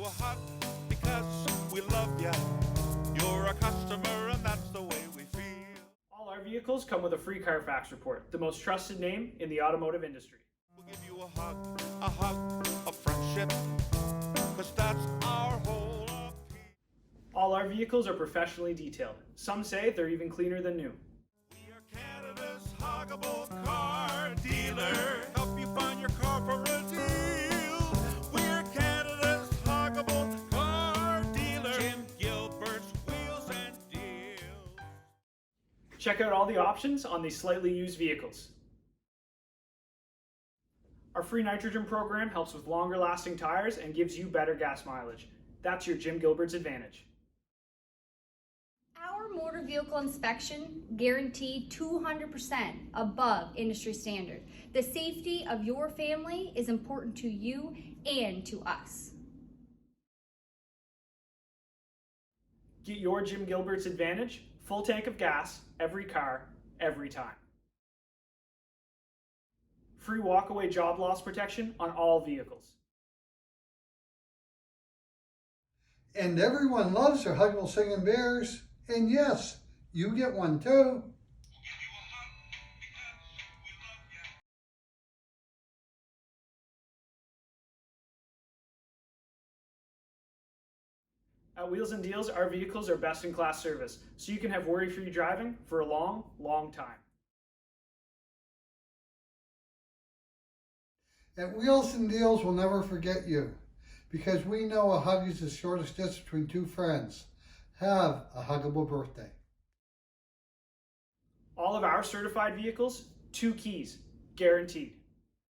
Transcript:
you a hug because we love ya. You're a customer and that's the way we feel. All our vehicles come with a free Carfax report, the most trusted name in the automotive industry. We'll give you a hug of friendship, cause that's our whole appeal. All our vehicles are professionally detailed. Some say they're even cleaner than new. We are Canada's huggable car dealer. Help you find your car for a deal. We're Canada's huggable car dealer. Jim Gilbert's Wheels and Deals. Check out all the options on these slightly used vehicles. Our free nitrogen program helps with longer lasting tires and gives you better gas mileage. That's your Jim Gilbert's advantage. Our motor vehicle inspection guaranteed 200% above industry standard. The safety of your family is important to you and to us. Get your Jim Gilbert's advantage, full tank of gas, every car, every time. Free walkaway job loss protection on all vehicles. And everyone loves their huggable singing bears. And yes, you get one too. At Wheels and Deals, our vehicles are best in class service, so you can have worry-free driving for a long, long time. At Wheels and Deals, we'll never forget you, because we know a hug is the shortest distance between two friends. Have a huggable birthday. All of our certified vehicles, 2 keys, guaranteed.